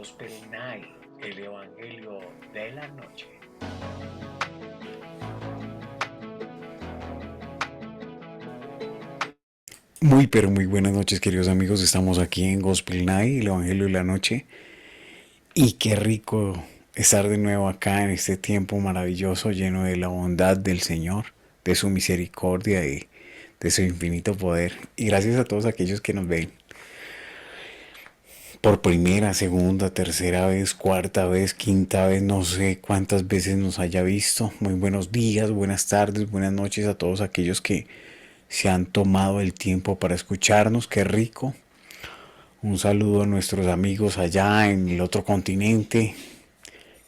Gospel Night, el Evangelio de la Noche. Muy pero muy buenas noches, queridos amigos. Estamos aquí en Gospel Night, el Evangelio de la Noche. Y qué rico estar de nuevo acá en este tiempo maravilloso, lleno de la bondad del Señor, de su misericordia y de su infinito poder. Y gracias a todos aquellos que nos ven por primera, segunda, tercera vez, cuarta vez, quinta vez, no sé cuántas veces nos haya visto. Muy buenos días, buenas tardes, buenas noches a todos aquellos que se han tomado el tiempo para escucharnos. Qué rico. Un saludo a nuestros amigos allá en el otro continente.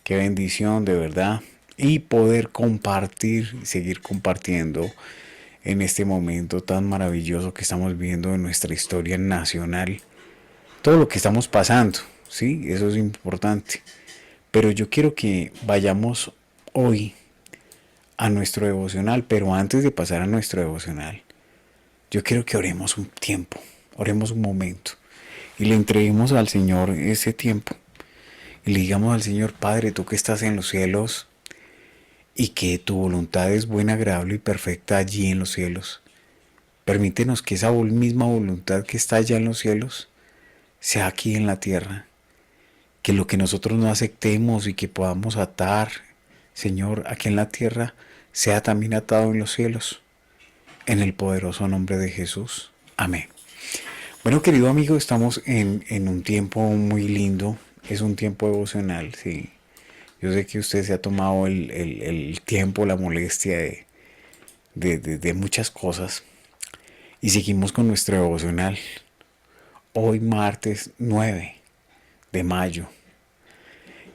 Qué bendición, de verdad. Y poder compartir, seguir compartiendo en este momento tan maravilloso que estamos viviendo en nuestra historia nacional. Todo lo que estamos pasando, ¿sí? Eso es importante. Pero yo quiero que vayamos hoy a nuestro devocional, pero antes de pasar a nuestro devocional, yo quiero que oremos un tiempo, oremos un momento y le entreguemos al Señor ese tiempo y le digamos al Señor: Padre, tú que estás en los cielos y que tu voluntad es buena, agradable y perfecta allí en los cielos, permítenos que esa misma voluntad que está allá en los cielos sea aquí en la tierra, que lo que nosotros no aceptemos y que podamos atar, Señor, aquí en la tierra, sea también atado en los cielos, en el poderoso nombre de Jesús. Amén. Bueno, querido amigo, estamos en un tiempo muy lindo. Es un tiempo devocional, sí. Yo sé que usted se ha tomado el tiempo, la molestia de muchas cosas. Y seguimos con nuestro devocional. Hoy martes 9 de mayo.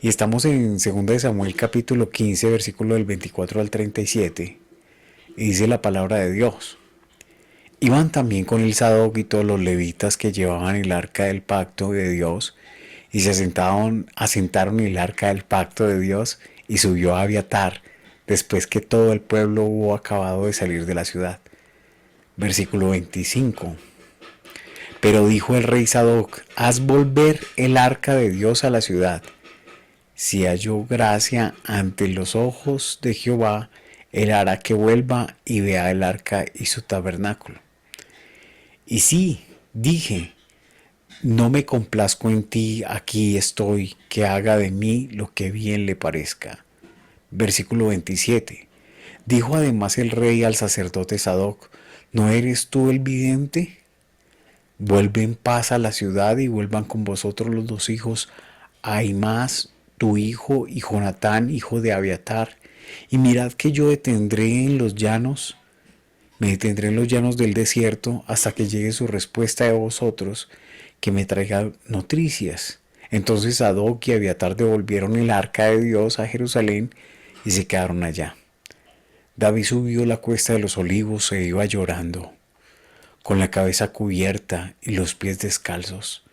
Y estamos en 2 de Samuel capítulo 15, versículo del 24 al 37. Y dice la palabra de Dios: iban también con el Sadoc y todos los levitas que llevaban el arca del pacto de Dios, y se asentaron el arca del pacto de Dios, y subió a Abiatar después que todo el pueblo hubo acabado de salir de la ciudad. Versículo 25. Pero dijo el rey Sadoc: haz volver el arca de Dios a la ciudad. Si halló gracia ante los ojos de Jehová, él hará que vuelva y vea el arca y su tabernáculo. Y sí, dije: no me complazco en ti, aquí estoy, que haga de mí lo que bien le parezca. Versículo 27. Dijo además el rey al sacerdote Sadoc: ¿no eres tú el vidente? Vuelve en paz a la ciudad y vuelvan con vosotros los dos hijos, Ahimaas tu hijo y Jonatán hijo de Abiatar, y mirad que yo me detendré en los llanos del desierto hasta que llegue su respuesta de vosotros, que me traiga noticias. Entonces Sadoc y Abiatar devolvieron el arca de Dios a Jerusalén y se quedaron allá. David subió la cuesta de los olivos e iba llorando, con la cabeza cubierta y los pies descalzos.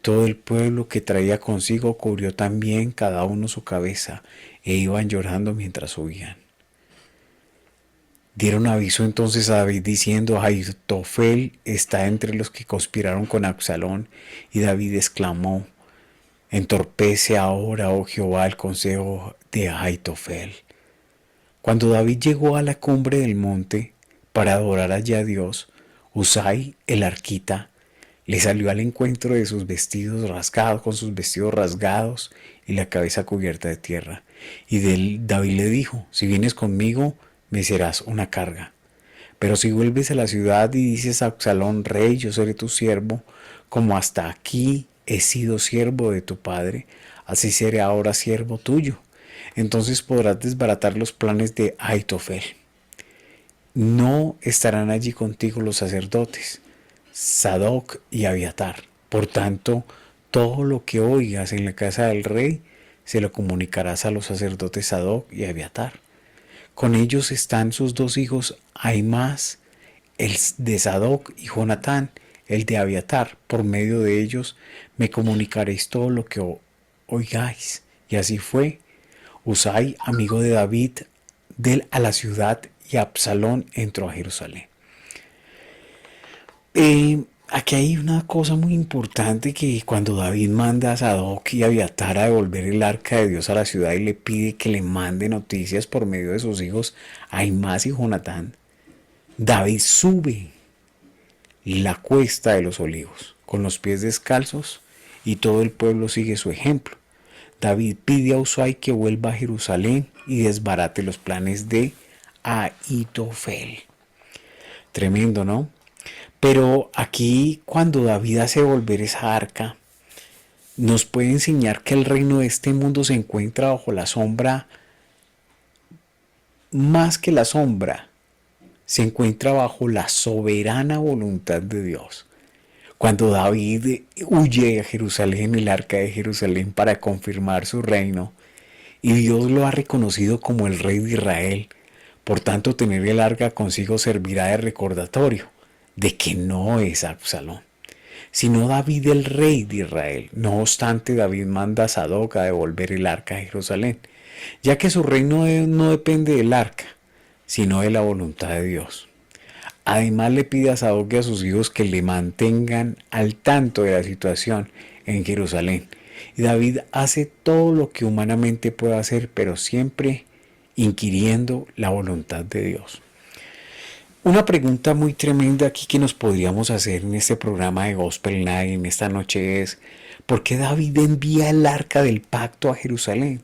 Todo el pueblo que traía consigo cubrió también cada uno su cabeza e iban llorando mientras subían. Dieron aviso entonces a David diciendo: Ahitofel está entre los que conspiraron con Absalón. Y David exclamó: entorpece ahora, oh Jehová, el consejo de Ahitofel. Cuando David llegó a la cumbre del monte para adorar allá a Dios, Usai, el arquita, le salió al encuentro de sus vestidos rasgados, con sus vestidos rasgados y la cabeza cubierta de tierra. Y David le dijo: si vienes conmigo, me serás una carga. Pero si vuelves a la ciudad y dices a Absalón: rey, yo seré tu siervo, como hasta aquí he sido siervo de tu padre, así seré ahora siervo tuyo. Entonces podrás desbaratar los planes de Ahitofel. No estarán allí contigo los sacerdotes, Sadoc y Abiatar. Por tanto, todo lo que oigas en la casa del rey se lo comunicarás a los sacerdotes Sadoc y Abiatar. Con ellos están sus dos hijos, Ahimaas, el de Sadoc, y Jonatán, el de Abiatar. Por medio de ellos me comunicaréis todo lo que oigáis. Y así fue. Usai, amigo de David, a la ciudad, y Absalón entró a Jerusalén. Aquí hay una cosa muy importante que cuando David manda a Sadoc y a Abiatar a devolver el arca de Dios a la ciudad y le pide que le mande noticias por medio de sus hijos Ahimaaz y Jonatán, David sube la cuesta de los olivos con los pies descalzos y todo el pueblo sigue su ejemplo. David pide a Usai que vuelva a Jerusalén y desbarate los planes de Ahitofel. Tremendo, ¿no? Pero aquí cuando David hace volver esa arca, nos puede enseñar que el reino de este mundo se encuentra bajo la sombra, más que la sombra, se encuentra bajo la soberana voluntad de Dios. Cuando David huye a Jerusalén, el arca de Jerusalén, para confirmar su reino, y Dios lo ha reconocido como el rey de Israel, por tanto tener el arca consigo servirá de recordatorio de que no es Absalón, sino David el rey de Israel. No obstante, David manda a Sadoc a devolver el arca a Jerusalén, ya que su reino no depende del arca, sino de la voluntad de Dios. Además le pide a Sadoc y a sus hijos que le mantengan al tanto de la situación en Jerusalén. Y David hace todo lo que humanamente puede hacer, pero siempre inquiriendo la voluntad de Dios. Una pregunta muy tremenda aquí que nos podríamos hacer en este programa de Gospel Night en esta noche es: ¿por qué David envía el arca del pacto a Jerusalén?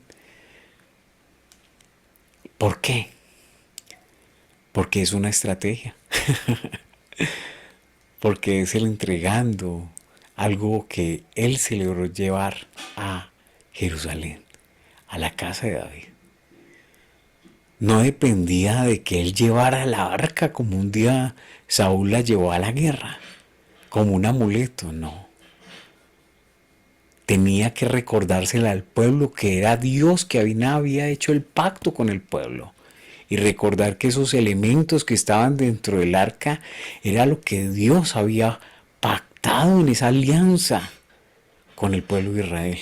¿Por qué? Porque es una estrategia. Porque es el entregando algo que él se logró llevar a Jerusalén, a la casa de David. No dependía de que él llevara la arca como un día Saúl la llevó a la guerra, como un amuleto, no. Tenía que recordársela al pueblo que era Dios que había hecho el pacto con el pueblo. Y recordar que esos elementos que estaban dentro del arca era lo que Dios había pactado en esa alianza con el pueblo de Israel.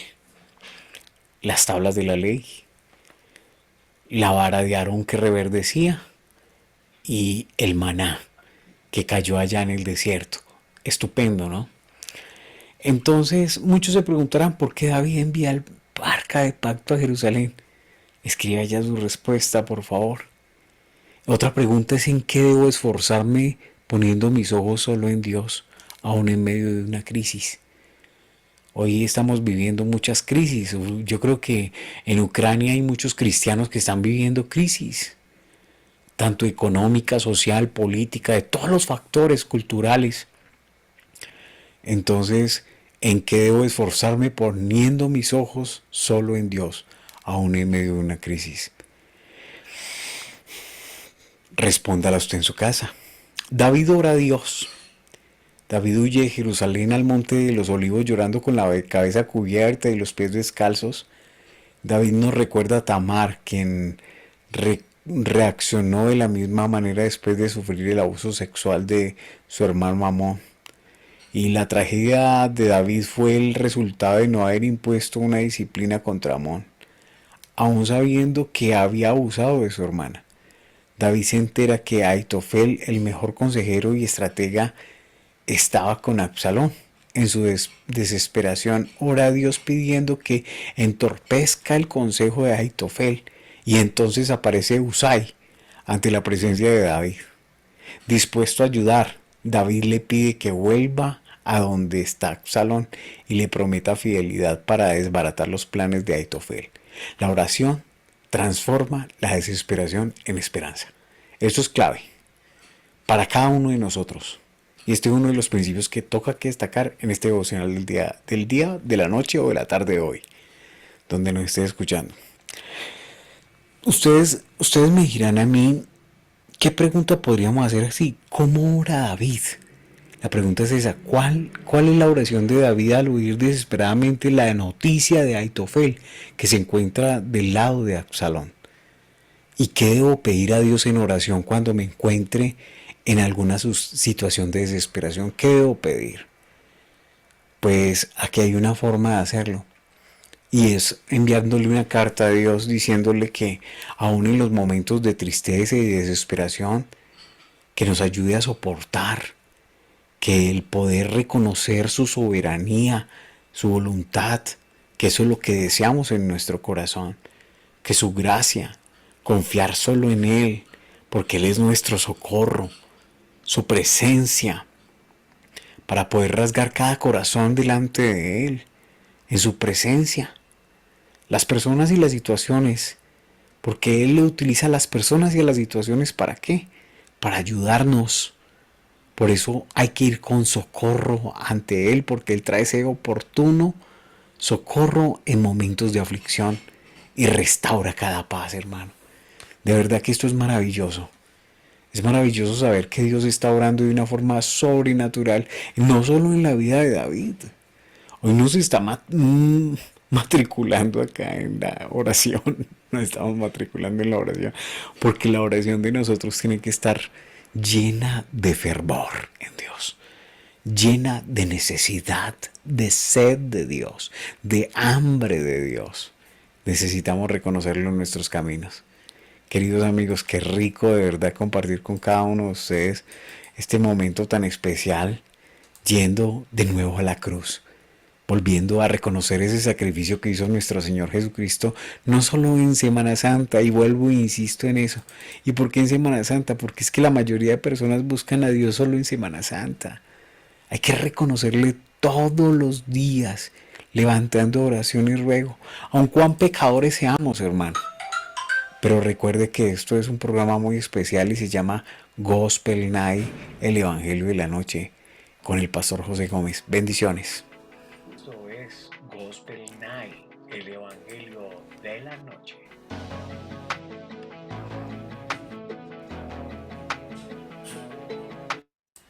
Las tablas de la ley, la vara de Aarón que reverdecía y el maná que cayó allá en el desierto. Estupendo, ¿no? Entonces muchos se preguntarán por qué David envía el arca de pacto a Jerusalén. Escriba ya su respuesta, por favor. Otra pregunta es: ¿en qué debo esforzarme poniendo mis ojos solo en Dios, aún en medio de una crisis? Hoy estamos viviendo muchas crisis. Yo creo que en Ucrania hay muchos cristianos que están viviendo crisis, tanto económica, social, política, de todos los factores culturales. Entonces, ¿en qué debo esforzarme poniendo mis ojos solo en Dios, aún en medio de una crisis? Respóndala usted en su casa. David ora a Dios. David huye de Jerusalén al monte de los olivos llorando con la cabeza cubierta y los pies descalzos. David nos recuerda a Tamar, quien reaccionó de la misma manera después de sufrir el abuso sexual de su hermano Amón. Y la tragedia de David fue el resultado de no haber impuesto una disciplina contra Amón, aun sabiendo que había abusado de su hermana. David se entera que Ahitofel, el mejor consejero y estratega, estaba con Absalón. En su desesperación ora a Dios pidiendo que entorpezca el consejo de Ahitofel, y entonces aparece Usai ante la presencia de David. Dispuesto a ayudar, David le pide que vuelva a donde está Absalón y le prometa fidelidad para desbaratar los planes de Ahitofel. La oración transforma la desesperación en esperanza. Esto es clave para cada uno de nosotros. Y este es uno de los principios que toca que destacar en este devocional del día, de la noche o de la tarde de hoy, donde nos esté escuchando. Ustedes me dirán a mí, ¿qué pregunta podríamos hacer así? ¿Cómo ora David? La pregunta es esa: ¿cuál es la oración de David al oír desesperadamente la noticia de Ahitofel, que se encuentra del lado de Absalón? ¿Y qué debo pedir a Dios en oración cuando me encuentre en alguna situación de desesperación? ¿Qué debo pedir? Pues aquí hay una forma de hacerlo, y es enviándole una carta a Dios diciéndole que aún en los momentos de tristeza y desesperación, que nos ayude a soportar que el poder reconocer su soberanía, su voluntad, que eso es lo que deseamos en nuestro corazón, que su gracia, confiar solo en Él, porque Él es nuestro socorro, su presencia, para poder rasgar cada corazón delante de Él, en su presencia, las personas y las situaciones, porque Él le utiliza a las personas y a las situaciones ¿para qué? Para ayudarnos. Por eso hay que ir con socorro ante Él, porque Él trae ese oportuno socorro en momentos de aflicción y restaura cada paz, hermano. De verdad que esto es maravilloso. Es maravilloso saber que Dios está obrando de una forma sobrenatural, no solo en la vida de David. Hoy nos está matriculando acá en la oración. Nos estamos matriculando en la oración. Porque la oración de nosotros tiene que estar llena de fervor en Dios. Llena de necesidad, de sed de Dios, de hambre de Dios. Necesitamos reconocerlo en nuestros caminos. Queridos amigos, qué rico de verdad compartir con cada uno de ustedes este momento tan especial, yendo de nuevo a la cruz, volviendo a reconocer ese sacrificio que hizo nuestro Señor Jesucristo, no solo en Semana Santa, y vuelvo e insisto en eso. ¿Y por qué en Semana Santa? Porque es que la mayoría de personas buscan a Dios solo en Semana Santa. Hay que reconocerle todos los días, levantando oración y ruego, aun cuán pecadores seamos, hermano. Pero recuerde que esto es un programa muy especial y se llama Gospel Night, el Evangelio de la Noche, con el pastor José Gómez. Bendiciones. Esto es Gospel